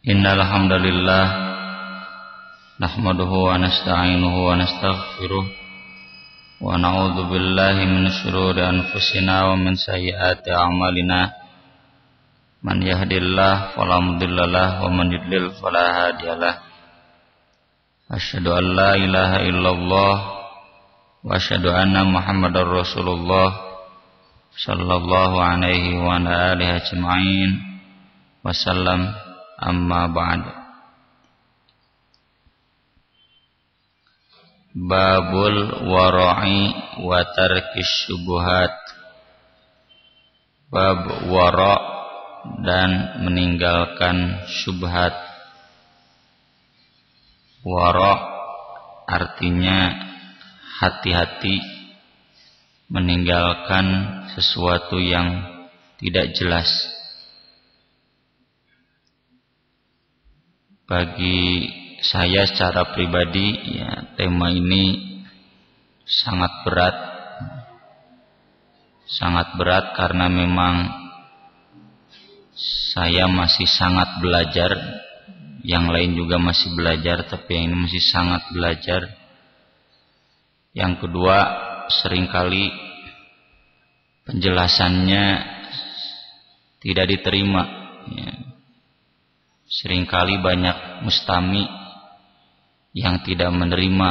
Innal hamdalillah nahmaduhu wa nasta'inuhu wa nastaghfiruh wa na'udzu billahi min shururi anfusina wa min sayyiati a'malina. Man yahdihillahu fala mudhillalah wa man yudlil fala hadiyalah. Asyhadu an la ilaha illallah wa asyhadu anna Muhammadar Rasulullah sallallahu alaihi wa ala alihi ajma'in wasallam. Amma ba'd. Babul wara'i wa tarkis syubhat. Bab wara' dan meninggalkan syubhat. Wara' artinya hati-hati meninggalkan sesuatu yang tidak jelas. Bagi saya secara pribadi, tema ini sangat berat karena memang saya masih sangat belajar. Yang lain juga masih belajar, tapi yang ini masih sangat belajar. Yang kedua, seringkali penjelasannya tidak diterima. Seringkali banyak mustami yang tidak menerima,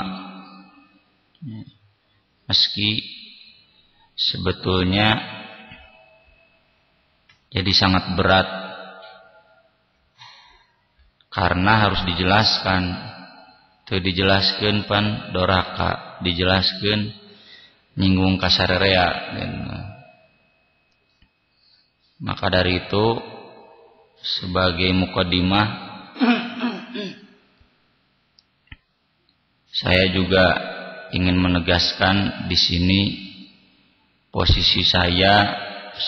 meski sebetulnya jadi sangat berat karena harus dijelaskan. Teu dijelaskeun pan doraka, dijelaskeun nyinggung kasarerea. Maka dari itu, sebagai muqaddimah, saya juga ingin menegaskan di sini posisi saya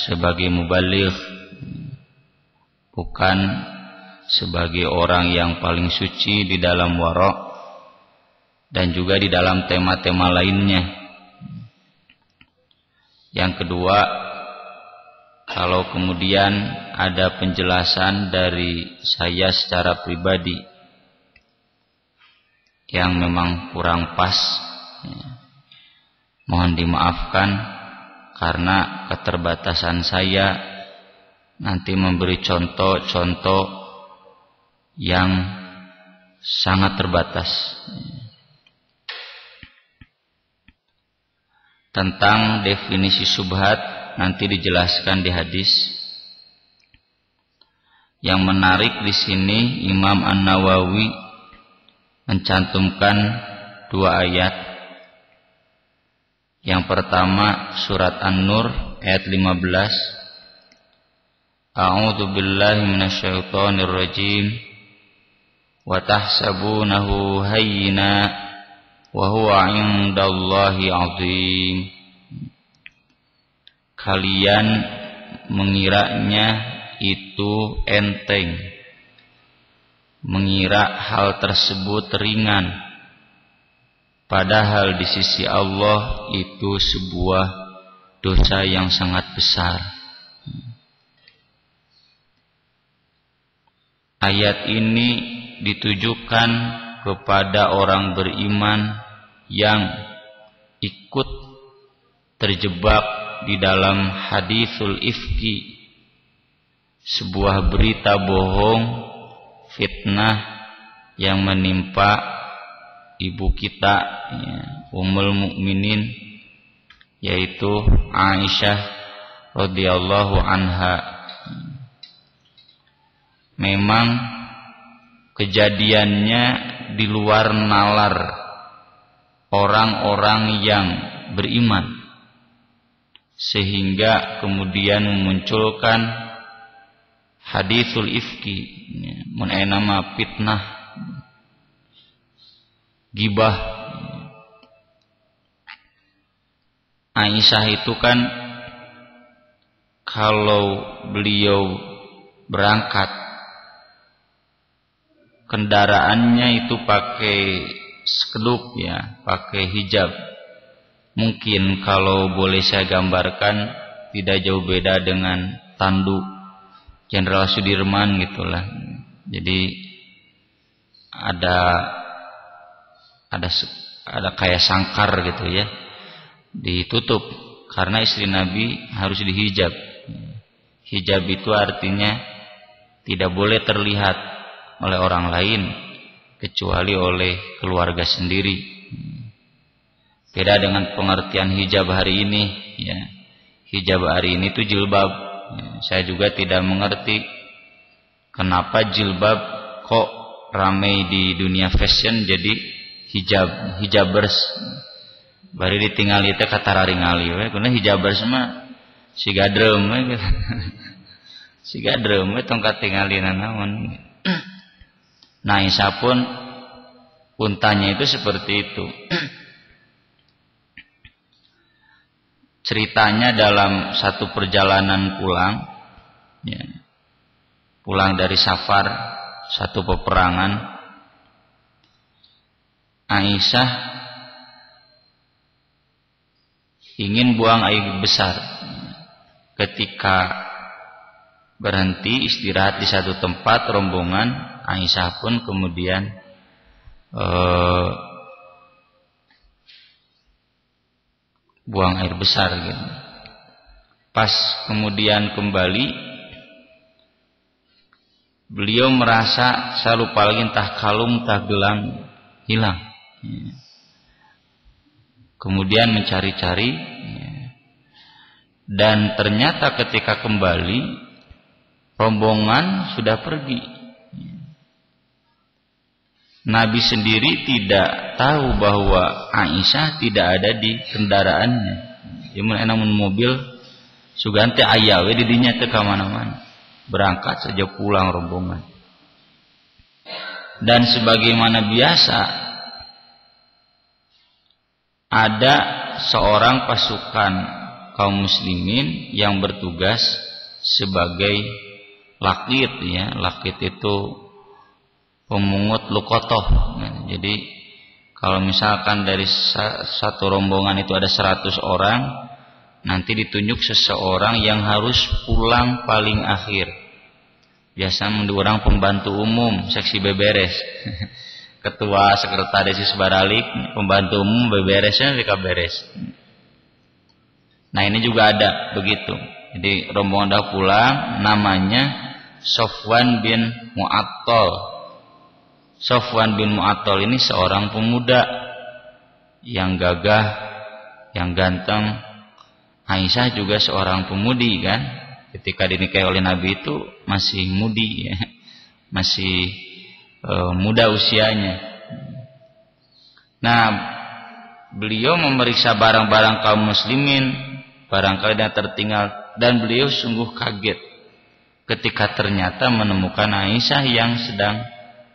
sebagai mubaligh, bukan sebagai orang yang paling suci di dalam wara' dan juga di dalam tema-tema lainnya. Yang kedua, kalau kemudian ada penjelasan dari saya secara pribadi yang memang kurang pas, mohon dimaafkan karena keterbatasan saya nanti memberi contoh-contoh yang sangat terbatas. Tentang definisi syubhat nanti dijelaskan di hadis. Yang menarik di sini, Imam An-Nawawi mencantumkan dua ayat. Yang pertama surat An-Nur ayat 15. A'udzu billahi minasyaitonir rajim. Wa tahsabunahu hayyina wa huwa 'indallahi 'azim. Kalian mengiranya itu enteng, mengira hal tersebut ringan, padahal di sisi Allah itu sebuah dosa yang sangat besar. Ayat ini ditujukan kepada orang beriman yang ikut terjebak di dalam hadisul ifki, sebuah berita bohong, fitnah yang menimpa ibu kita, Ummul Mukminin, yaitu Aisyah radhiyallahu anha. Memang kejadiannya di luar nalar orang-orang yang beriman, sehingga kemudian memunculkan hadisul ifki, mengenama fitnah, gibah. Aisyah itu kan kalau beliau berangkat, kendaraannya itu pakai skeduk, pakai hijab. Mungkin kalau boleh saya gambarkan, tidak jauh beda dengan tanduk Jenderal Sudirman gitulah. Jadi ada kayak sangkar gitu ya, ditutup karena istri Nabi harus dihijab. Hijab itu artinya tidak boleh terlihat oleh orang lain kecuali oleh keluarga sendiri. Beda dengan pengertian hijab hari ini ya. Hijab hari ini itu jilbab. Saya juga tidak mengerti kenapa jilbab kok ramai di dunia fashion jadi hijabers. Bari ditinggal itu kata raringali we, kuna hijabers mah siga dreum we gitu. Siga dreum we tong katingalina naon. Nah, Aisyah pun untanya itu seperti itu. Ceritanya dalam satu perjalanan pulang ya, pulang dari safar satu peperangan, Aisyah ingin buang air besar. Ketika berhenti istirahat di satu tempat rombongan, Aisyah pun kemudian buang air besar gitu. Pas kemudian kembali, beliau merasa saya lupa lagi entah kalung entah gelang hilang. Kemudian mencari-cari dan ternyata ketika kembali rombongan sudah pergi. Nabi sendiri tidak tahu bahwa Aisyah tidak ada di kendaraannya. Mun enamun mobil sugante aya we di dinya teu ka mana-mana. Berangkat saja pulang rombongan. Dan sebagaimana biasa ada seorang pasukan kaum muslimin yang bertugas sebagai lakit ya. Lakit itu pemungut lukotoh. Nah, jadi kalau misalkan dari satu rombongan itu ada 100 orang, nanti ditunjuk seseorang yang harus pulang paling akhir. Biasanya orang pembantu umum, seksi beberes. Ketua sekretaris baralik, pembantu umum beberesnya mereka beres. Nah, ini juga ada begitu. Jadi rombongan dah pulang, namanya Sofwan bin Mu'attal. Sofwan bin Mu'attal ini seorang pemuda yang gagah, yang ganteng. Aisyah juga seorang pemudi kan. Ketika dinikahi oleh Nabi itu masih mudi ya. Masih muda usianya. Nah, beliau memeriksa barang-barang kaum muslimin, barangkali yang tertinggal, dan beliau sungguh kaget ketika ternyata menemukan Aisyah yang sedang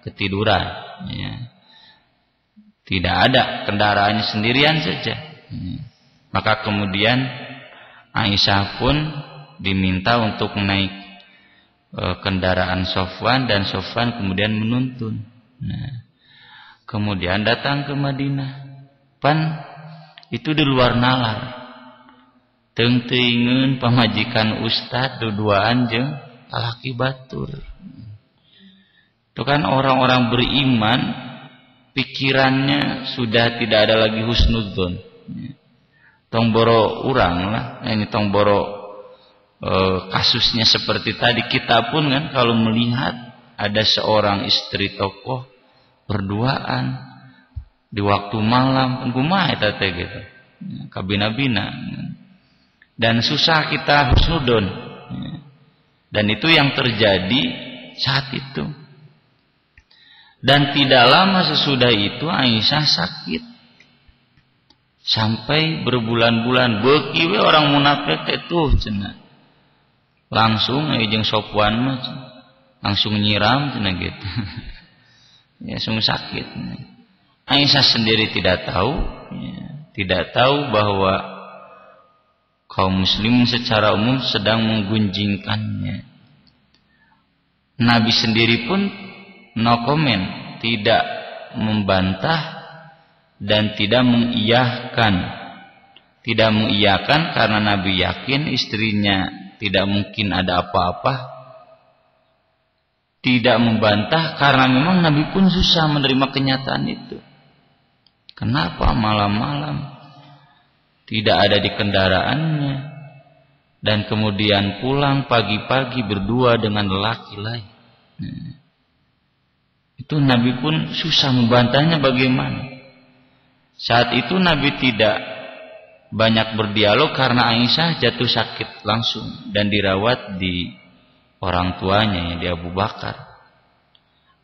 ketiduran ya. Tidak ada kendaraannya, sendirian saja. Maka kemudian Aisyah pun diminta untuk naik kendaraan Sofwan, dan Sofwan kemudian menuntun. Nah, kemudian datang ke Madinah. Pan itu di luar nalar. Teuing-teuingeun pamajikan ustad duduaan jeung lalaki batur. Itu kan orang-orang beriman, pikirannya sudah tidak ada lagi husnudzon. Tongboro urang lah, ini tongboro kasusnya seperti tadi. Kita pun kan kalau melihat ada seorang istri tokoh berduaan di waktu malam, kumaha eta teh gitu. Kabina-bina. Dan susah kita husnudon. Dan itu yang terjadi saat itu. Dan tidak lama sesudah itu Aisyah sakit. Sampai berbulan-bulan. Beuki we orang munafik itu cenah. Langsung jeung Sofwan mah langsung nyiram cenah gitu. Ya sungguh sakit. Aisyah sendiri tidak tahu ya, tidak tahu bahwa kaum muslimin secara umum sedang menggunjingkannya. Nabi sendiri pun no comment, tidak membantah dan tidak mengiyakan. Tidak mengiyakan karena Nabi yakin istrinya tidak mungkin ada apa-apa. tidak membantah karena memang Nabi pun susah menerima kenyataan itu. Kenapa malam-malam tidak ada di kendaraannya dan kemudian pulang pagi-pagi berdua dengan lelaki lain? Itu Nabi pun susah membantahnya bagaimana. Saat itu Nabi tidak banyak berdialog karena Aisyah jatuh sakit langsung dan dirawat di orang tuanya, di Abu Bakar.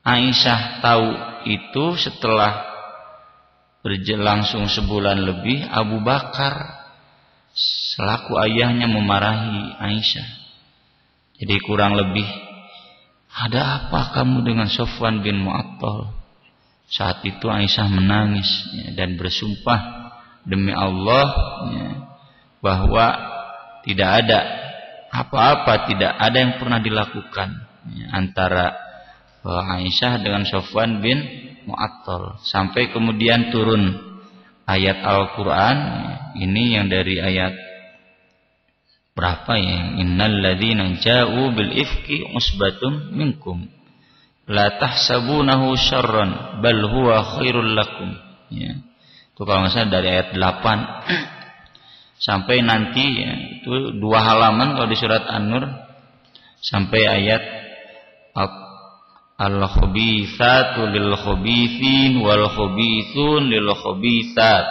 Aisyah tahu itu setelah berlangsung sebulan lebih. Abu Bakar selaku ayahnya memarahi Aisyah. Jadi kurang lebih, ada apa kamu dengan Sofwan bin Mu'attal? Saat itu Aisyah menangis dan bersumpah demi Allah bahwa tidak ada apa-apa, tidak ada yang pernah dilakukan antara Aisyah dengan Sofwan bin Mu'attal. Sampai kemudian turun ayat Al-Quran, ini yang dari ayat berapa ya? Innal ladzina ja'u bil ifki usbatum minkum la tahsabunahu syarran bal huwa khairul lakum. Ya. Itu kalau nggak salah dari ayat 8 sampai nanti ya, itu 2 halaman kalau di surat An-Nur sampai ayat al-khabithatu lil khabithin wal khabithun lil khabithat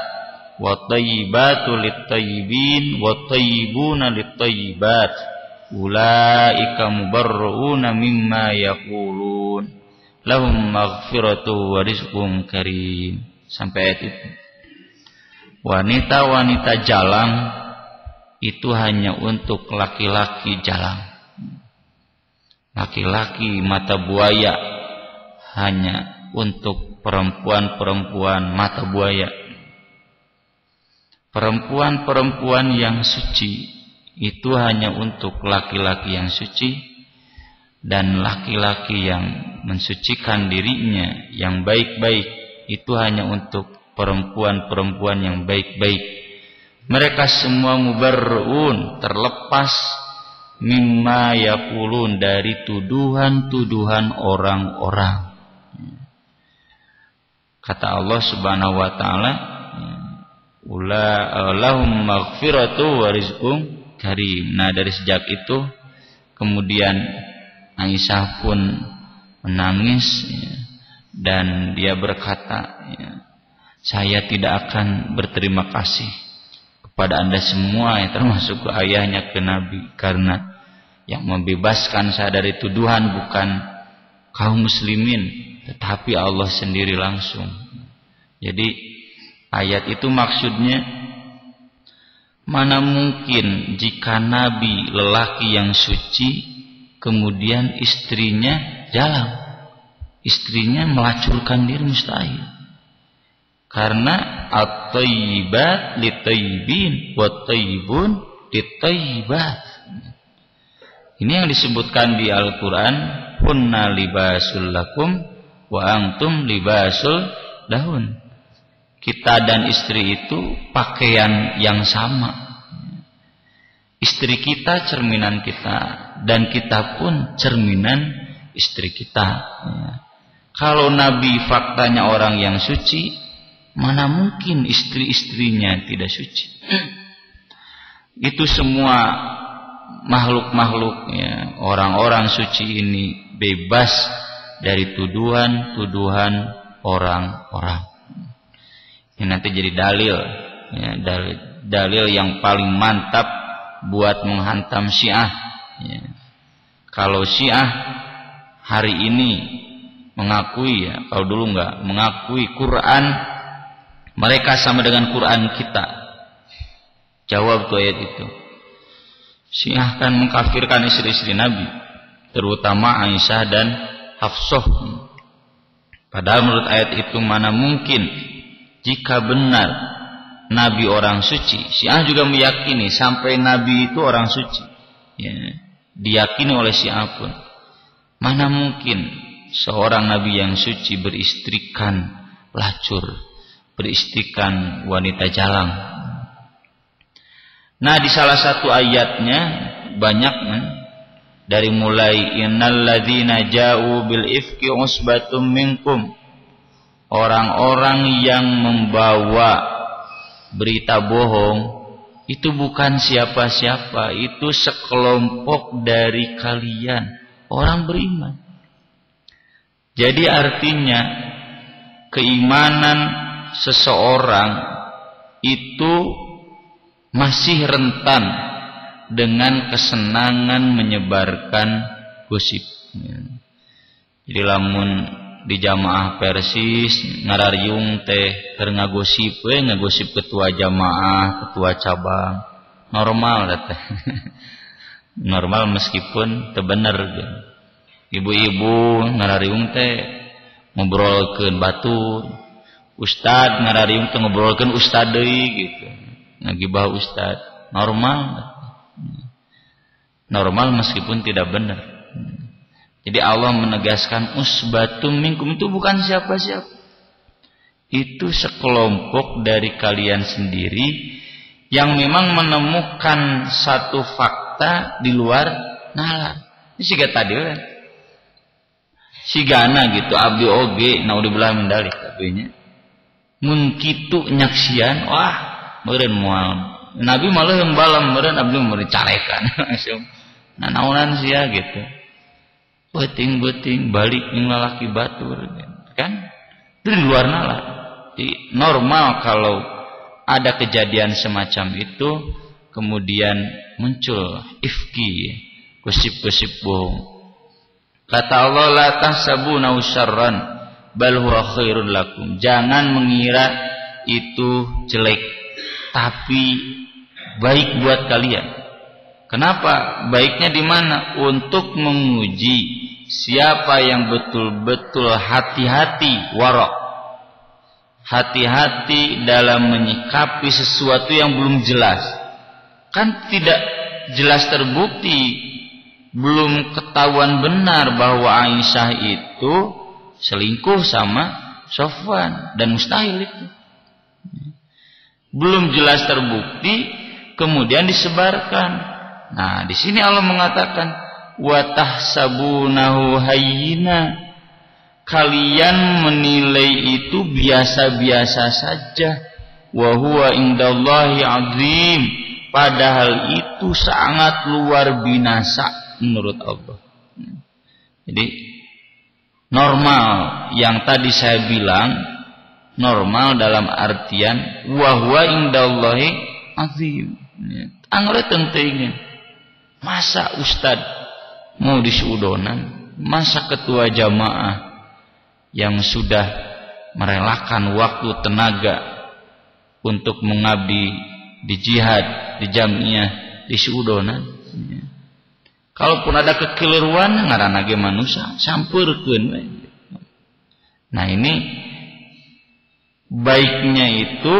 wat tayyibatu lit tayyibin wat tayyibuna lit tayyibat ulaika mubarrauna mimma yaqulun lahum maghfiratu wa rizqun karim. Sampai ayat itu. Wanita-wanita jalang itu hanya untuk laki-laki jalang. Laki-laki mata buaya hanya untuk perempuan-perempuan mata buaya. Perempuan-perempuan yang suci itu hanya untuk laki-laki yang suci, dan laki-laki yang mensucikan dirinya yang baik-baik itu hanya untuk perempuan-perempuan yang baik-baik. Mereka semua mubarrun, terlepas mimma yaqulun, dari tuduhan-tuduhan orang-orang. Kata Allah Subhanahu wa taala, lahum maghfiratu wa rizqun karim. Nah, dari sejak itu kemudian Aisyah pun menangis dan dia berkata, saya tidak akan berterima kasih kepada Anda semua, termasuk ke ayahnya, ke Nabi, karena yang membebaskan saya dari tuduhan bukan kaum muslimin, tetapi Allah sendiri langsung. Jadi ayat itu maksudnya, mana mungkin jika Nabi lelaki yang suci kemudian istrinya jalang, istrinya melacurkan diri, mustahil. Karena at-thayyibat lit-thayyibin wat-thayyibun lit-thayyibat. Ini yang disebutkan di Al-Quran, hunna libasul lakum wa antum libasul lahun. Kita dan istri itu pakaian yang sama. Istri kita cerminan kita, dan kita pun cerminan istri kita. Kalau Nabi faktanya orang yang suci, mana mungkin istri-istrinya tidak suci? Itu semua makhluk-makhluk, orang-orang suci ini bebas dari tuduhan-tuduhan orang-orang. Ini nanti jadi dalil, dalil yang paling mantap buat menghantam Syiah. Kalau Syiah hari ini mengakui, kalau dulu enggak, mengakui Quran mereka sama dengan Quran kita, jawab tuh ayat itu. Syiah kan mengkafirkan istri-istri Nabi, terutama Aisyah dan Hafsah. Padahal menurut ayat itu mana mungkin jika benar Nabi orang suci. Syiah juga meyakini sampai Nabi itu orang suci, diyakini oleh Syiah pun. Mana mungkin seorang Nabi yang suci beristrikan pelacur, beristrikan wanita jalang. Nah, di salah satu ayatnya banyak dari mulai innal ladzina ja'u bil ifki usbatum minkum, orang-orang yang membawa berita bohong itu bukan siapa-siapa, itu sekelompok dari kalian orang beriman. Jadi artinya keimanan seseorang itu masih rentan dengan kesenangan menyebarkan gosip. Jadi lamun di jamaah Persis ngarariung teh keur ngagosip we, ngagosip ketua jamaah, ketua cabang, normal teh. Normal meskipun teu bener. Ibu-ibu ngarariung teh ngobrolkeun batur, ustad ngarariung teh ngobrolkeun ustad deui gitu. Ngagibah ustad, normal. Normal meskipun tidak benar. Jadi Allah menegaskan usbatum minkum itu bukan siapa-siapa. Itu sekelompok dari kalian sendiri yang memang menemukan satu fakta di luar nalar. Ini siga tadi kan. Sigana gitu abdi oge naudzubillah min dzalik kabehnya. Mun kitu nyaksian wah meureun moal. Nabi malah yang balam meureun abdi meuri carekan. Nah naonan sia gitu. Beting balik ning lalaki batur kan itu di luar nalar. Jadi normal kalau ada kejadian semacam itu kemudian muncul ifki, gosip-gosip bohong. Kata Allah la tahsabuna syarran bal huwa khairun lakum. Jangan mengira itu jelek tapi baik buat kalian. Kenapa? Baiknya di mana? Untuk menguji siapa yang betul-betul hati-hati warok. Hati-hati dalam menyikapi sesuatu yang belum jelas. Kan tidak jelas terbukti, belum ketahuan benar bahwa Aisyah itu selingkuh sama Sofwan dan mustahil itu. Belum jelas terbukti, kemudian disebarkan. Nah, di sini Allah mengatakan wa tahsabunahu hayyina. Kalian menilai itu biasa-biasa saja. Wa huwa indallahi azim. Padahal itu sangat luar binasa menurut Allah. Jadi normal yang tadi saya bilang normal dalam artian wa huwa indallahi azim. Angre tentengin. Masa ustad mau disuudonan, masa ketua jamaah yang sudah merelakan waktu tenaga untuk mengabdi di jihad, di jamiah, disuudonan. Kalaupun ada kekeliruan ngaranna ge manusia, sampurkeun we. Nah, ini baiknya itu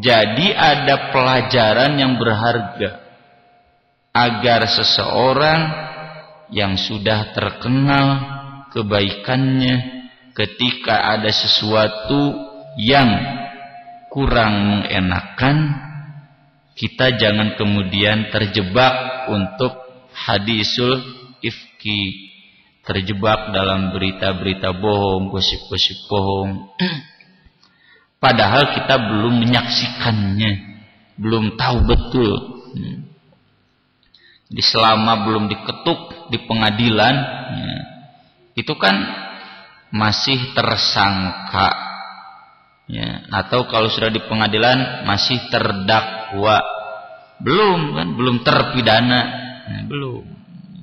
jadi ada pelajaran yang berharga agar seseorang yang sudah terkenal kebaikannya ketika ada sesuatu yang kurang mengenakan, kita jangan kemudian terjebak untuk hadisul ifki, terjebak dalam berita-berita bohong, gosip-gosip bohong. Padahal kita belum menyaksikannya, belum tahu betul. Jadi selama belum diketuk di pengadilan, ya, itu kan masih tersangka, ya, atau kalau sudah di pengadilan masih terdakwa, belum terpidana, ya, belum.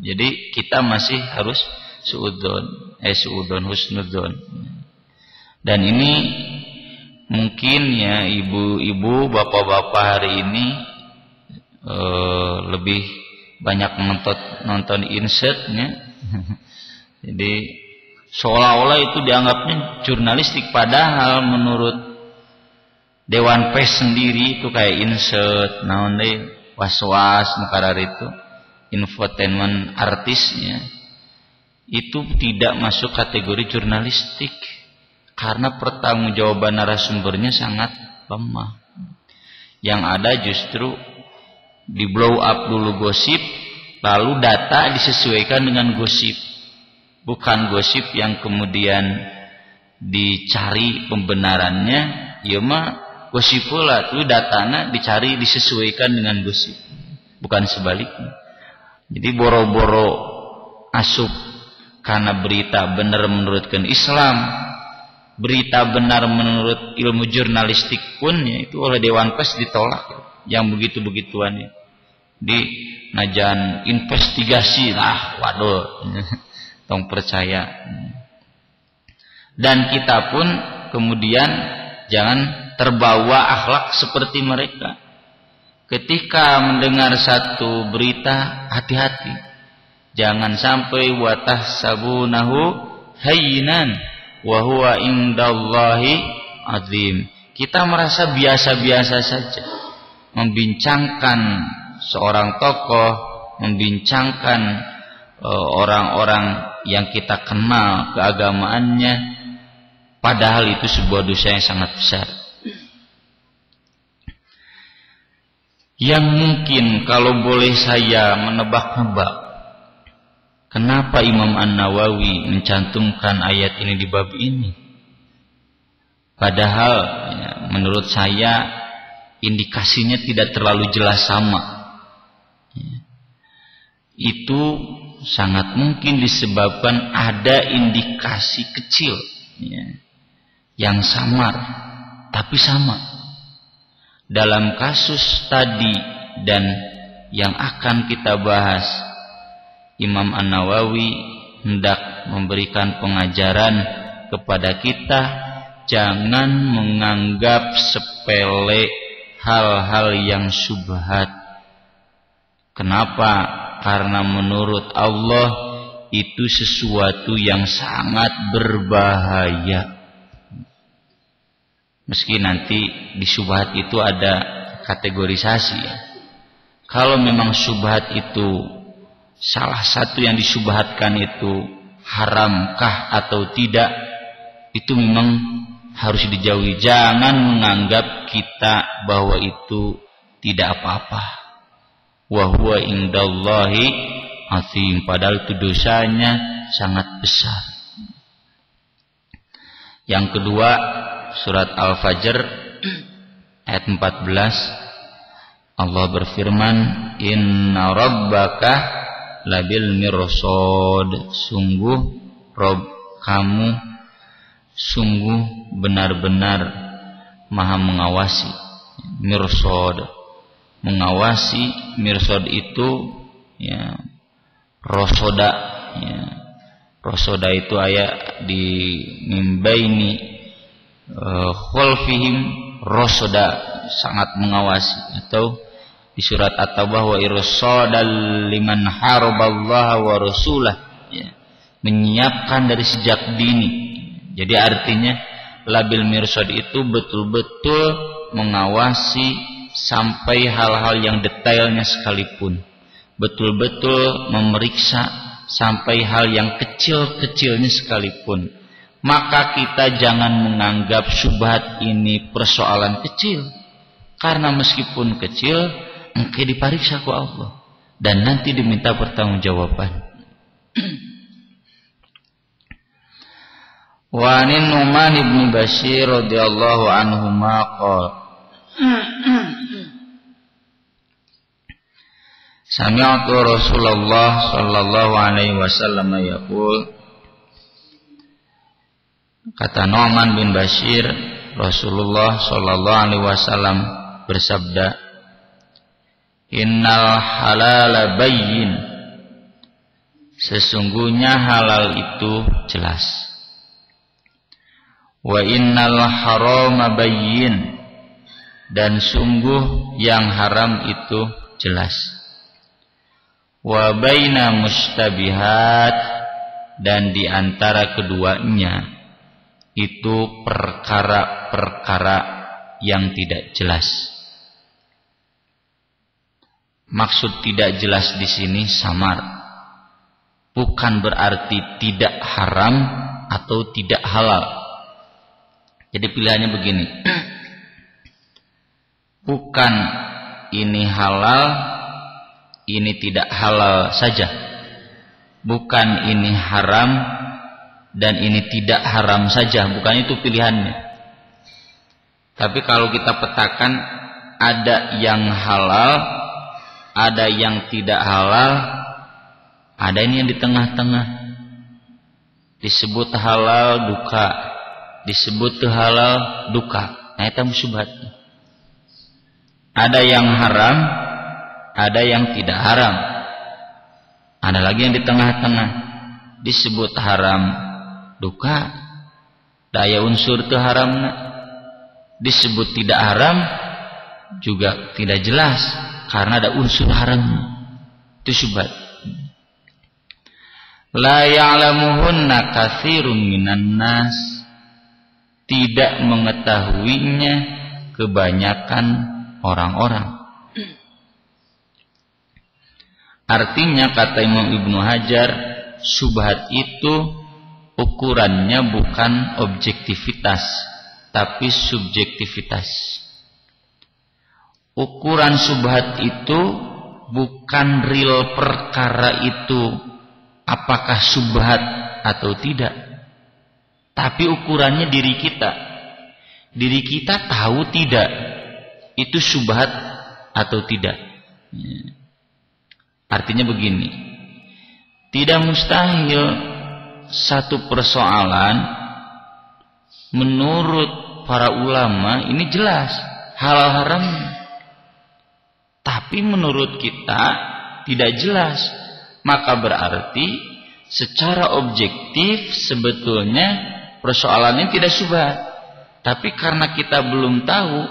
Jadi kita masih harus husnudzon. Dan ini mungkin ya ibu-ibu, bapak-bapak hari ini lebih banyak nonton insertnya. Jadi seolah-olah itu dianggapnya jurnalistik, padahal menurut Dewan Pers sendiri itu kayak insert naon deui was-was makarar itu infotainment artisnya itu tidak masuk kategori jurnalistik karena pertanggungjawaban narasumbernya sangat lemah. Yang ada justru di blow up dulu gosip, lalu data disesuaikan dengan gosip, bukan gosip yang kemudian dicari pembenarannya, ya mah gosip pula, lalu datanya dicari disesuaikan dengan gosip, bukan sebaliknya. Jadi boro-boro asup karena berita benar menurutkan Islam, berita benar menurut ilmu jurnalistik pun ya, itu oleh Dewan Pers ditolak, yang begitu-begituan ya. Di najan investigasi lah, waduh, tong percaya. Dan kita pun kemudian jangan terbawa akhlak seperti mereka. Ketika mendengar satu berita, hati-hati, jangan sampai watahsabunahu hayyinan wa huwa indallahi azim. Kita merasa biasa-biasa saja membincangkan seorang tokoh, membincangkan orang-orang yang kita kenal keagamaannya, padahal itu sebuah dosa yang sangat besar. Yang mungkin kalau boleh saya menebak-nebak, kenapa Imam An-Nawawi mencantumkan ayat ini di bab ini? Padahal ya, menurut saya indikasinya tidak terlalu jelas sama. Itu sangat mungkin disebabkan ada indikasi kecil ya, yang samar tapi sama. Dalam kasus tadi dan yang akan kita bahas, Imam An-Nawawi hendak memberikan pengajaran kepada kita, jangan menganggap sepele hal-hal yang syubhat. Kenapa? Karena menurut Allah itu sesuatu yang sangat berbahaya. Meski nanti di syubhat itu ada kategorisasi ya. Kalau memang syubhat itu salah satu yang disyubhatkan itu haramkah atau tidak, itu memang harus dijauhi. Jangan menganggap kita bahwa itu tidak apa-apa. Wa huwa indallahi azim, padahal itu dosanya sangat besar. Yang kedua, surat Al-Fajr ayat 14, Allah berfirman, inna rabbaka labil mirsad, sungguh Rabb kamu sungguh benar-benar maha mengawasi. Mirsad, mengawasi. Mirsad itu ya rosoda ya. Rosoda itu ayat di mimbaini khalfihim rosoda, sangat mengawasi. Atau di surat At-Taubah wa irsadal liman haraballaha wa rasulah ya, menyiapkan dari sejak dini. Jadi artinya labil mirsad itu betul-betul mengawasi sampai hal-hal yang detailnya sekalipun, betul-betul memeriksa sampai hal yang kecil-kecilnya sekalipun. Maka kita jangan menganggap syubhat ini persoalan kecil, karena meskipun kecil engke dipariksa ku Allah dan nanti diminta pertanggungjawaban. Wa an Nu'man ibn Bashir radhiyallahu anhu qala sami'tu Rasulullah sallallahu alaihi wasallam yaqul, kata Nu'man bin Bashir, Rasulullah sallallahu alaihi wasallam bersabda, innal halala bayyin, sesungguhnya halal itu jelas. Wa innal harama bayyin, dan sungguh yang haram itu jelas. Wa baina mustabihat, dan di antara keduanya itu perkara-perkara yang tidak jelas. Maksud tidak jelas di sini samar, bukan berarti tidak haram atau tidak halal. Jadi pilihannya begini, bukan ini halal ini tidak halal saja, bukan ini haram dan ini tidak haram saja, bukan itu pilihannya. Tapi kalau kita petakan, ada yang halal, ada yang tidak halal, ada ini yang di tengah-tengah. Disebut halal duka, disebut halal duka. Nah, itu syubhat. Ada yang haram, ada yang tidak haram. Ada lagi yang di tengah-tengah. Disebut haram duka, daya unsur itu haramna. Disebut tidak haram juga tidak jelas karena ada unsur haram. Itu syubhat. La ya'lamuhunna katsirun minan nas, tidak mengetahuinya kebanyakan orang-orang. Artinya kata Imam Ibnu Hajar, syubhat itu ukurannya bukan objektivitas tapi subjektivitas. Ukuran syubhat itu bukan real perkara itu apakah syubhat atau tidak, tapi ukurannya diri kita. Diri kita tahu tidak itu syubhat atau tidak. Artinya begini, tidak mustahil satu persoalan menurut para ulama ini jelas halal haram, tapi menurut kita tidak jelas. Maka berarti secara objektif sebetulnya persoalannya tidak syubhat, tapi karena kita belum tahu,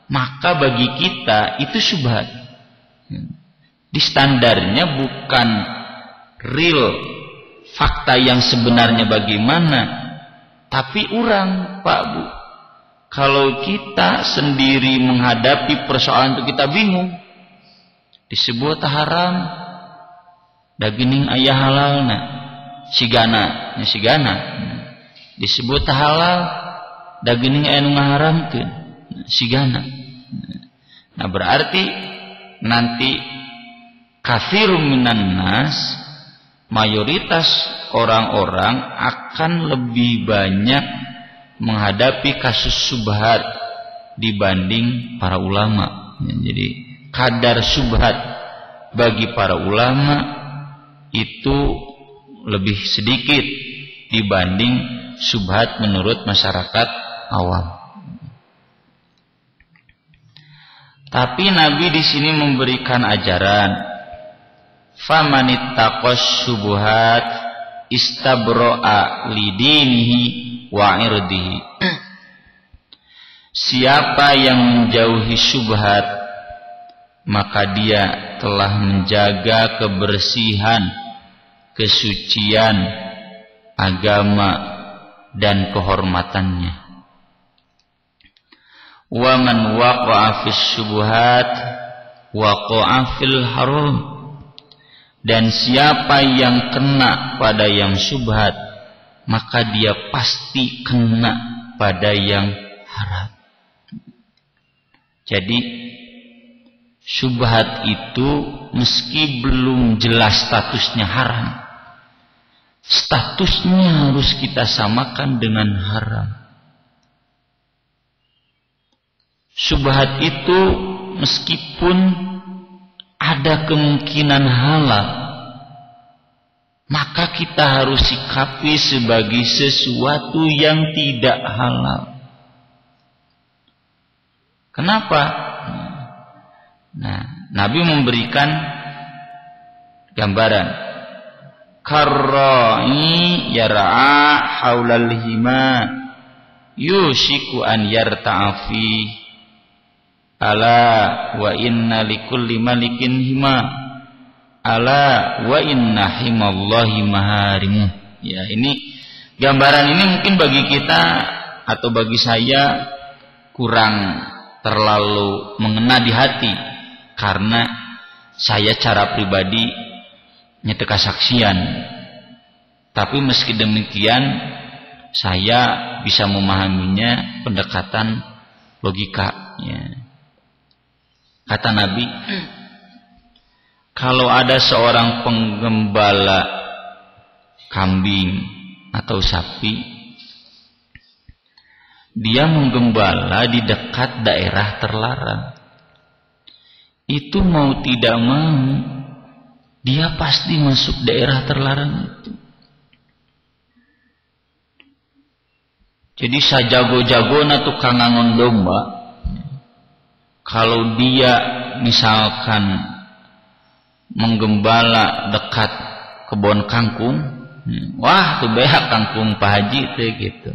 maka bagi kita itu syubhat. Di standarnya bukan real fakta yang sebenarnya bagaimana, tapi Pak Bu, kalau kita sendiri menghadapi persoalan itu kita bingung. Disebut haram, daging ayah halalna, sigana. Disebut halal, daging ayah nu ngaharamkeun, sigana. Nah, berarti nanti katsirun minan nas, mayoritas orang-orang akan lebih banyak menghadapi kasus syubhat dibanding para ulama. Jadi kadar syubhat bagi para ulama itu lebih sedikit dibanding syubhat menurut masyarakat awam. Tapi Nabi di sini memberikan ajaran, famanittaqas syubhat istabro'a lidinihi wa irdihi. Siapa yang menjauhi syubhat, maka dia telah menjaga kebersihan, kesucian agama dan kehormatannya. Wa man waqa'a fis syubhat waqa'a fil haram. Dan siapa yang kena pada yang syubhat, maka dia pasti kena pada yang haram. Jadi syubhat itu meski belum jelas statusnya haram, statusnya harus kita samakan dengan haram. Syubhat itu meskipun ada kemungkinan halal, maka kita harus sikapi sebagai sesuatu yang tidak halal. Kenapa? Nah, Nabi memberikan gambaran. Karra'i yar'a haulal hima yushiku an yarta'afi. Ala wa inna likulli malikin hima. Ala wa inna himallahi maharimu. Ya, ini gambaran ini mungkin bagi kita atau bagi saya kurang terlalu mengena di hati, karena saya cara pribadi nyata kesaksian. Tapi meski demikian saya bisa memahaminya pendekatan logika, ya. Kata Nabi, kalau ada seorang penggembala kambing atau sapi, dia menggembala di dekat daerah terlarang, itu mau tidak mau dia pasti masuk daerah terlarang itu. Jadi sajago-jagona tukang ngangon domba, kalau dia misalkan menggembala dekat kebun kangkung, wah tuh beak kangkung Pak Haji tuh gitu.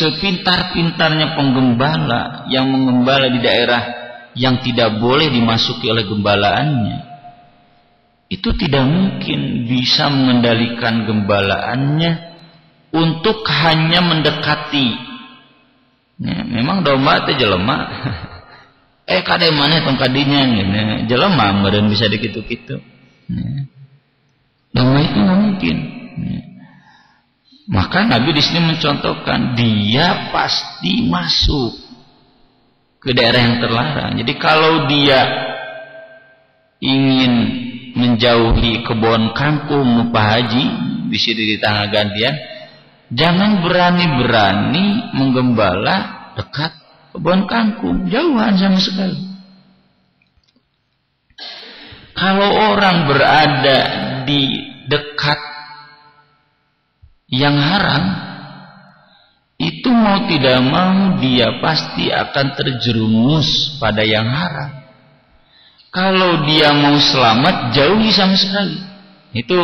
Sepintar-pintarnya penggembala yang menggembala di daerah yang tidak boleh dimasuki oleh gembalaannya, itu tidak mungkin bisa mengendalikan gembalaannya untuk hanya mendekati. Ya, memang domba itu jelema. Kade mana tong kadinya ngene, jelema meureun bisa dikitu-kitu. Ya. Domba itu nggak mungkin. Ya. Maka Nabi di sini mencontohkan dia pasti masuk ke daerah yang terlarang. Jadi kalau dia ingin menjauhi kebun kangkung Pak Haji di sini di tangga gantian, jangan berani-berani menggembala dekat kebun kangkung, jauhan sama sekali. Kalau orang berada di dekat yang haram, itu mau tidak mau dia pasti akan terjerumus pada yang haram. Kalau dia mau selamat, jauhi sama sekali. Itu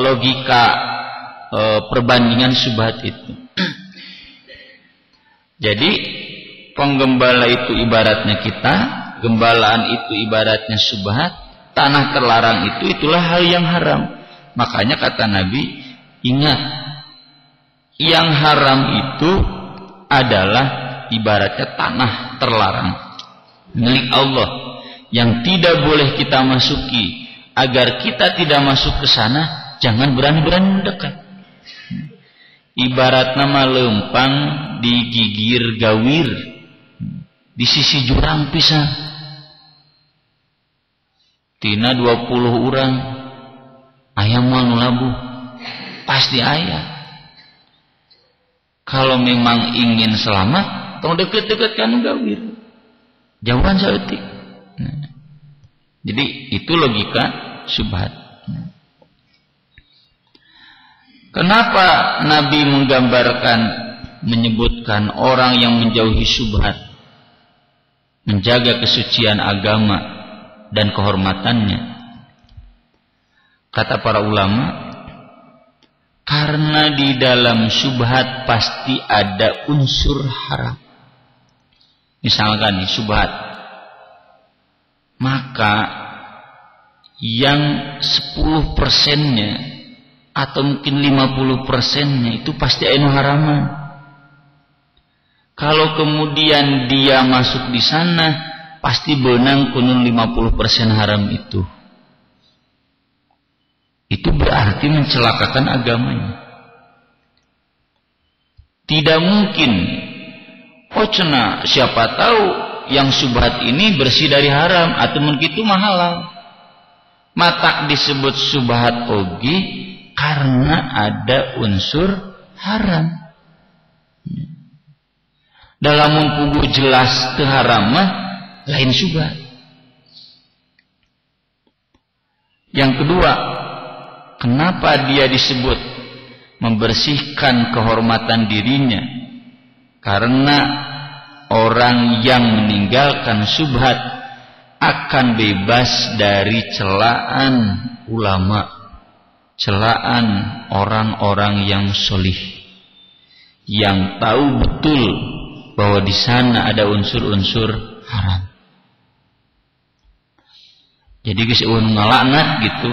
logika perbandingan syubhat itu. Jadi penggembala itu ibaratnya kita, gembalaan itu ibaratnya syubhat, tanah terlarang itu itulah hal yang haram. Makanya kata Nabi, ingat, yang haram itu adalah ibaratnya tanah terlarang milik Allah yang tidak boleh kita masuki. Agar kita tidak masuk ke sana, jangan berani-berani mendekat. Ibarat nama lempang digigir gawir di sisi jurang pisah. Tina 20 orang ayam mau nulabuh, pasti ayah. Kalau memang ingin selamat, tong deket-deket kan gawir, jauhan saeutik. Jadi itu logika syubhat. Kenapa Nabi menggambarkan, menyebutkan orang yang menjauhi syubhat, menjaga kesucian agama dan kehormatannya? Kata para ulama, karena di dalam syubhat pasti ada unsur haram. Misalkan nih syubhat, maka yang 10%-nya atau mungkin 50%-nya itu pasti anu haraman. Kalau kemudian dia masuk di sana, pasti benang kunun 50% haram itu. Itu berarti mencelakakan agamanya. Tidak mungkin. Oh cenah, siapa tahu yang syubhat ini bersih dari haram atau begitu halal. Matak disebut syubhat ogi karena ada unsur haram. Dalam mempugu jelas keharamah lain syubhat. Yang kedua, kenapa dia disebut membersihkan kehormatan dirinya? Karena orang yang meninggalkan syubhat akan bebas dari celaan ulama, celaan orang-orang yang solih, yang tahu betul bahwa di sana ada unsur-unsur haram. Jadi geus ngalaknat gitu.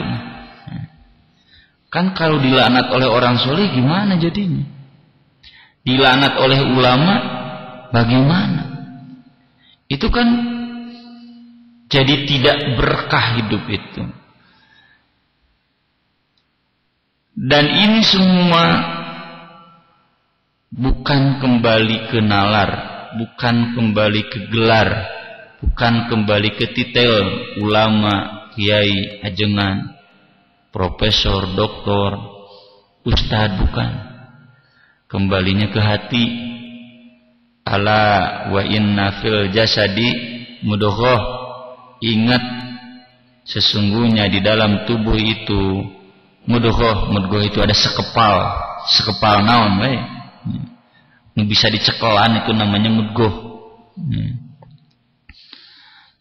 Kan kalau dilaknat oleh orang soleh gimana jadinya? Dilaknat oleh ulama bagaimana? Itu kan jadi tidak berkah hidup itu. Dan ini semua bukan kembali ke nalar, bukan kembali ke gelar, bukan kembali ke titel ulama, kiai, ajengan, profesor, doktor, ustadz, bukan. Kembalinya ke hati. Ala wa inna fil jasadi mudghah. Ingat, sesungguhnya di dalam tubuh itu mudghah. Mudghah itu ada sekepal naon we. Ini bisa dicekelan, itu namanya mudghah.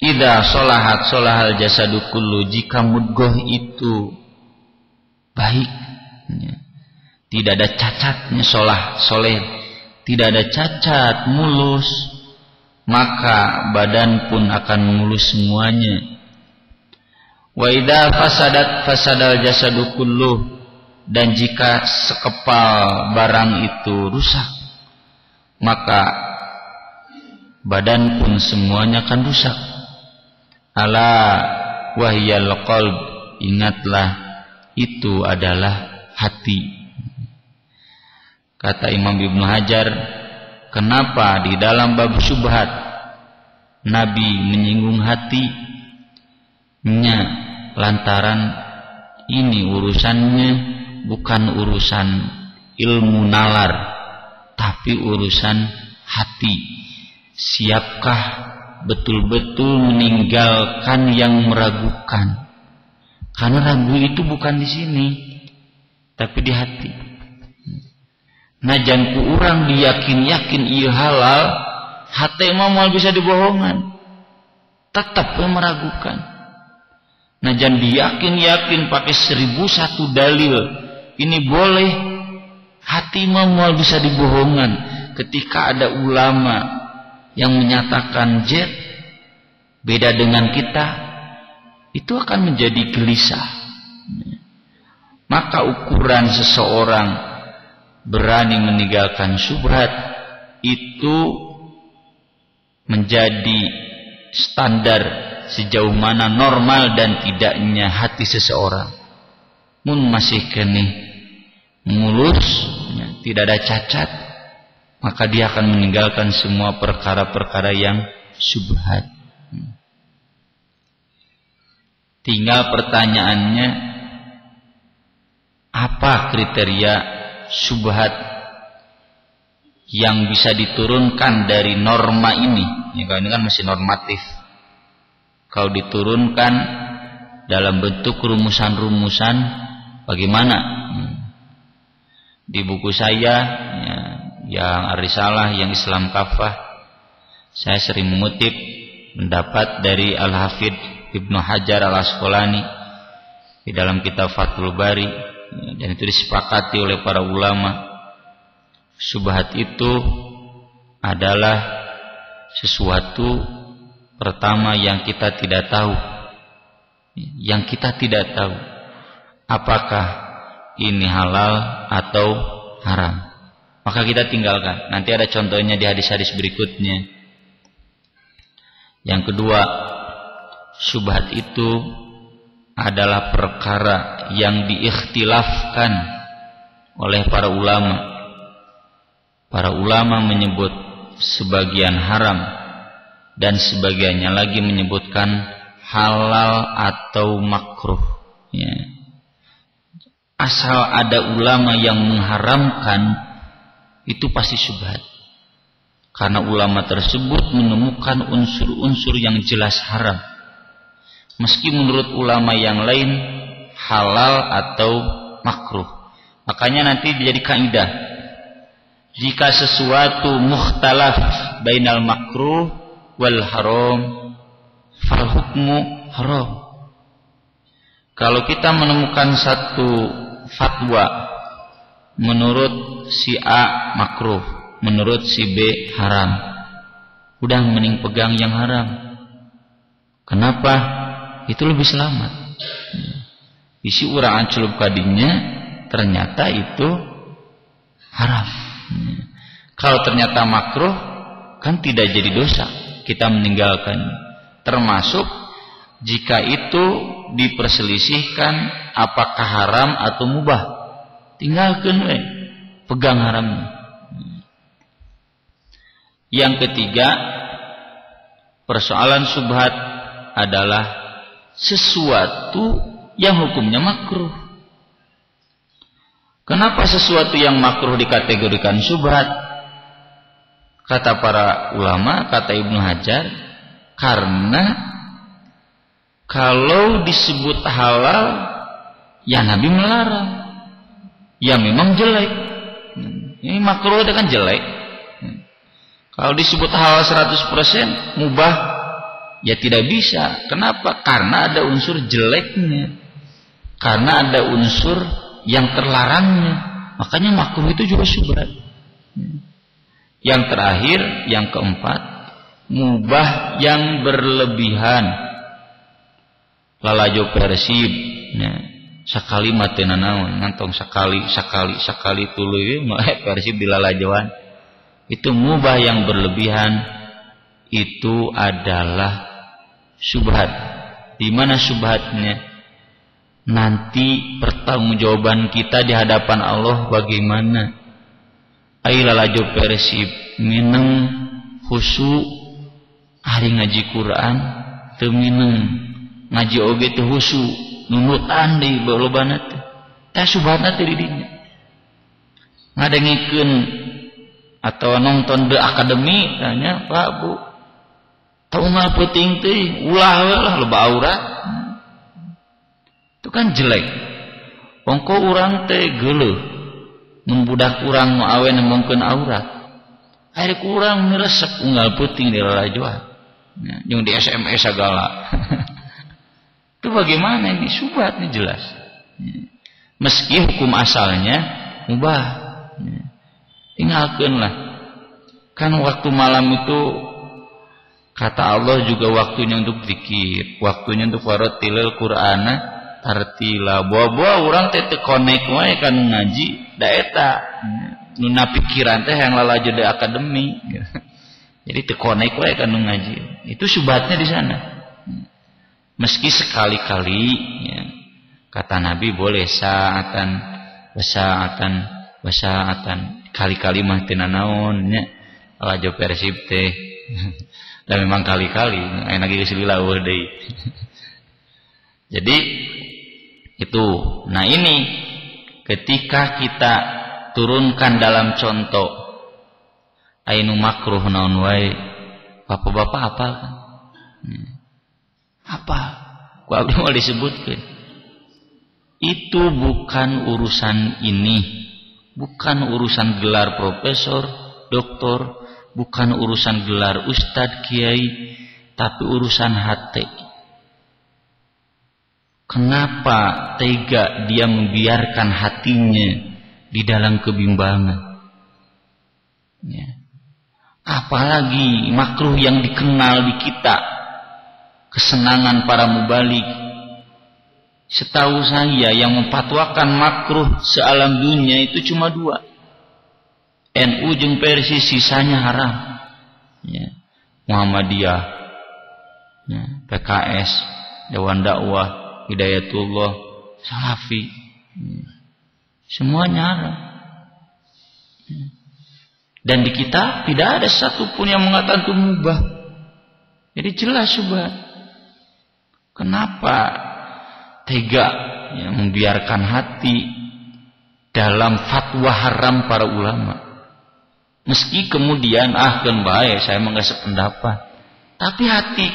Idza sholahat sholahal jasadu kullu. Jika mudghah itu baik, tidak ada cacatnya, soleh, tidak ada cacat, mulus, maka badan pun akan mulus semuanya. Wa idza fasadal jasadu kullu. Dan jika sekepal barang itu rusak, maka badan pun semuanya akan rusak. Ala wahyal qalb. Ingatlah, itu adalah hati. Kata Imam Ibnu Hajar, kenapa di dalam bab syubhat Nabi menyinggung hatinya? Lantaran ini urusannya bukan urusan ilmu nalar, tapi urusan hati. Siapkah betul-betul meninggalkan yang meragukan? Karena ragu itu bukan di sini, tapi di hati. Najan ku urang diyakin-yakin ieu halal, hati mah moal bisa dibohongan. Tetap meragukan. Najan diyakin-yakin pakai 1001 dalil ini boleh, hati mah moal bisa dibohongan. Ketika ada ulama yang menyatakan Z beda dengan kita, itu akan menjadi gelisah. Maka ukuran seseorang berani meninggalkan syubhat itu menjadi standar sejauh mana normal dan tidaknya hati seseorang. Mun masih kene mulus, tidak ada cacat, maka dia akan meninggalkan semua perkara-perkara yang syubhat. Tinggal pertanyaannya, apa kriteria syubhat yang bisa diturunkan dari norma ini? Ya, kalau ini kan masih normatif. Kalau diturunkan dalam bentuk rumusan-rumusan, bagaimana? Di buku saya ya, yang Ar-Risalah, yang Islam Kafah, saya sering mengutip pendapat dari Al-Hafidh Ibnu Hajar Al-Asqalani di dalam kitab Fathul Bari, dan itu disepakati oleh para ulama. Syubhat itu adalah sesuatu pertama yang kita tidak tahu. Yang kita tidak tahu apakah ini halal atau haram, maka kita tinggalkan. Nanti ada contohnya di hadis-hadis berikutnya. Yang kedua, syubhat itu adalah perkara yang diikhtilafkan oleh para ulama. Para ulama menyebut sebagian haram dan sebagiannya lagi menyebutkan halal atau makruh. Ya. Asal ada ulama yang mengharamkan, itu pasti syubhat. Karena ulama tersebut menemukan unsur-unsur yang jelas haram. Meski menurut ulama yang lain halal atau makruh. Makanya nanti jadi kaidah, jika sesuatu mukhtalaf bainal makruh wal haram, fal hukmu haram. Kalau kita menemukan satu fatwa menurut si A makruh, menurut si B haram, udah mending pegang yang haram. Kenapa? Itu lebih selamat. Isi urang ancelup kadinya ternyata itu haram. Kalau ternyata makruh, kan tidak jadi dosa kita meninggalkan. Termasuk jika itu diperselisihkan apakah haram atau mubah, tinggalkan we, pegang haramnya. Yang ketiga, persoalan subhat adalah sesuatu yang hukumnya makruh. Kenapa sesuatu yang makruh dikategorikan subhat? Kata para ulama, kata Ibnu Hajar, karena kalau disebut halal, ya Nabi melarang. Ya memang jelek. Ini makruh itu kan jelek. Kalau disebut halal 100% mubah, ya tidak bisa. Kenapa? Karena ada unsur jeleknya. Karena ada unsur yang terlarangnya. Makanya makruh itu juga subhat. Yang terakhir, yang keempat, mubah yang berlebihan. Lalajo persib. Sakali matena naon, ngantong sakali tuluy persib dilalajoan. Itu mubah yang berlebihan, itu adalah subhat. Di mana subhatnya? Nanti pertanggungjawaban kita di hadapan Allah bagaimana? Ailalajo persib mineng khusu hari ngaji Quran, teu mineng ngaji oge teu khusu, nunutan deui balobana teh. Tah subhatna teh di dinya. Ngadengikeun atau nonton The Academy tanya Pak Bu tahu nggak penting teh ulah lah loba aurat itu kan jelek. Ongko urang teh geuleuh mun budak urang nu awe nemongkeun aurat ari kurang miresep unggal peuting di lalajoan jeung di SMS segala. Itu bagaimana ini subhat ini jelas. Meski hukum asalnya mubah. Tinggalkanlah. Kan waktu malam itu kata Allah juga waktunya untuk zikir, waktunya untuk warattilil Qur'ana tartila. Bawa-bawa urang teh teu connect wae kan ngaji da eta. Nu na pikiran teh yang lalajo di akademi. Jadi teu connect wae kan ngaji. Itu subhatnya di sana. Meski sekali-kali ya, kata Nabi boleh saatan kali-kali mah teu naon nya lalajo persib teh. Dan memang kali-kali enak geus lila deui. Jadi itu. Nah ini ketika kita turunkan dalam contoh ainu makruh naon wae, bapak-bapak hafal kan? Apa? Ku abdi mau disebutkeun. Itu bukan urusan ini. Bukan urusan gelar profesor, doktor, bukan urusan gelar ustadz, kiai, tapi urusan hati. Kenapa tega dia membiarkan hatinya di dalam kebimbangan? Ya. Apalagi makruh yang dikenal di kita, kesenangan para mubalik. Setahu saya yang memfatwakan makruh sealam dunia itu cuma 2. NU jeung Persis, sisanya haram. Ya. Muhammadiyah, ya. PKS, Dewan Dakwah, Hidayatullah, Salafi. Ya. Semuanya haram. Ya. Dan di kita tidak ada satupun yang mengatakan itu mubah. Jadi jelas subhat. Kenapa tega ya, membiarkan hati dalam fatwa haram para ulama? Meski kemudian kan baik saya enggak sependapat, tapi hati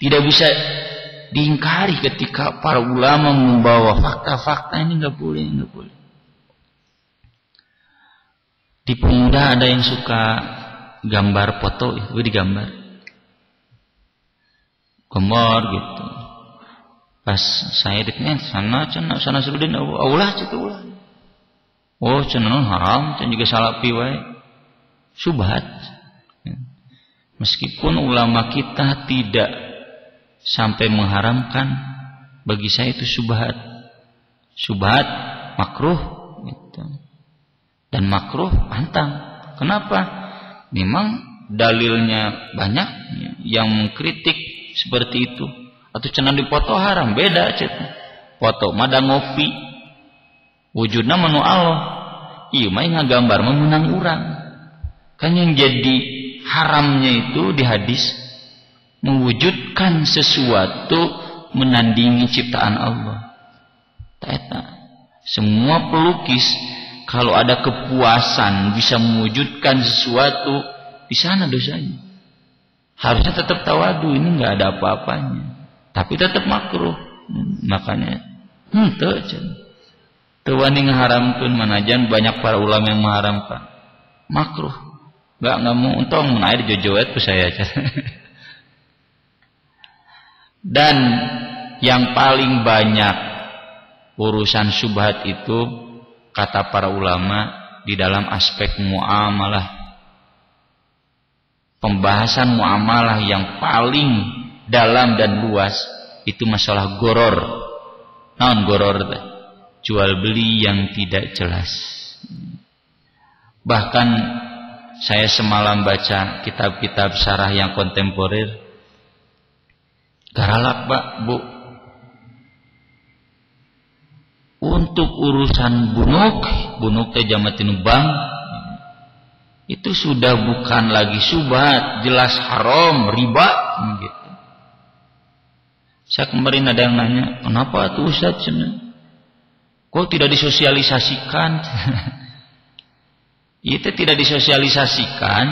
tidak bisa diingkari ketika para ulama membawa fakta-fakta ini enggak boleh. Di pemuda ada yang suka gambar foto, itu digambar gitu. Pas saya ditanya sana Surudin aulah itu ulah. Oh cenah haram, cenah juga salafi wae. Subhat. Meskipun ulama kita tidak sampai mengharamkan, bagi saya itu subhat. Subhat makruh gitu. Dan makruh pantang. Kenapa? Memang dalilnya banyak yang mengkritik seperti itu. Atau cenah dipoto haram, beda cenah. Foto mada ngopi. Wujudna menu Allah. Ieu mah ngagambar meunang urang. Kan yang jadi haramnya itu di hadis mewujudkan sesuatu menandingi ciptaan Allah. Semua pelukis kalau ada kepuasan bisa mewujudkan sesuatu, di sana dosanya. Harusnya tetap tawadu, ini nggak ada apa-apanya, tapi tetap makruh. Makanya tewani ngaharamkeun manajan banyak para ulama yang mengharamkan makruh. Nggak mau untung mun aya jojoet ku saya. Dan yang paling banyak urusan syubhat itu kata para ulama di dalam aspek muamalah. Pembahasan muamalah yang paling dalam dan luas itu masalah goror. Naon goror? Jual beli yang tidak jelas. Bahkan saya semalam baca kitab-kitab syarah yang kontemporer. Garalak Pak, Bu. Untuk urusan bunuk teh jamatin bank, itu sudah bukan lagi syubhat, jelas haram, riba gitu. Saya kemarin ada yang nanya, kenapa tuh Ustaz? Kok tidak disosialisasikan? Itu tidak disosialisasikan,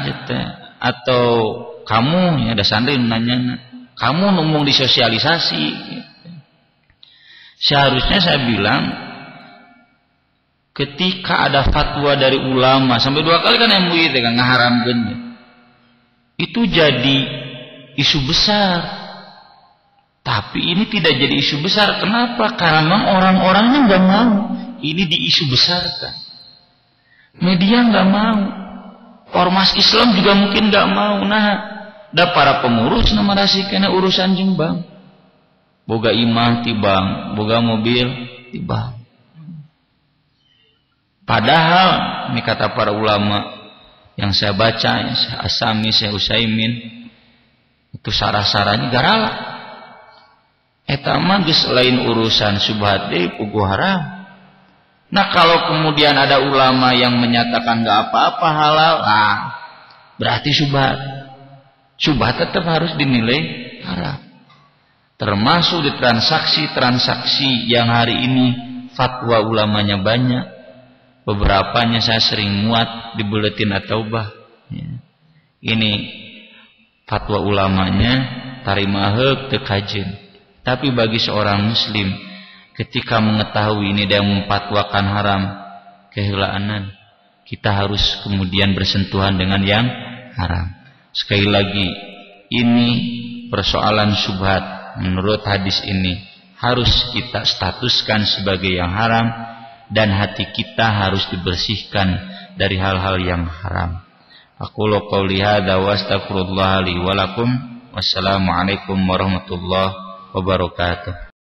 atau kamu ya ada santri nanya, kamu ngomong disosialisasi? Gitu. Seharusnya saya bilang, ketika ada fatwa dari ulama sampai 2 kali kan MUI itu kan ngaharamkeun, itu jadi isu besar. Tapi ini tidak jadi isu besar. Kenapa? Karena orang-orangnya nggak mau ini diisu besarkan. Media nggak mau, ormas Islam juga mungkin nggak mau. Nah, ada para pengurus nama rasikana urusan jembang, boga imah tibang, boga mobil tibang. Padahal ini kata para ulama yang saya baca, Syekh Asami, Syekh Utsaimin, itu sarah-sarahnya garala. Eta mah geus lain urusan syubhat deui puguh haram. Nah, kalau kemudian ada ulama yang menyatakan enggak apa-apa halal, berarti syubhat. Syubhat tetap harus dinilai haram. Termasuk di transaksi-transaksi yang hari ini fatwa ulamanya banyak. Beberapanya saya sering muat di buletin At-Taubah. Ini fatwa ulamanya tarimaheuk teu kajeun. Tapi bagi seorang muslim ketika mengetahui ini dia memfatwakan haram kehilaanan, kita harus kemudian bersentuhan dengan yang haram. Sekali lagi, ini persoalan syubhat menurut hadis ini harus kita statuskan sebagai yang haram, dan hati kita harus dibersihkan dari hal-hal yang haram. Aqulu qouli hadza wa astaghfirullah li wa lakum. Wassalamualaikum warahmatullahi wabarakatuh.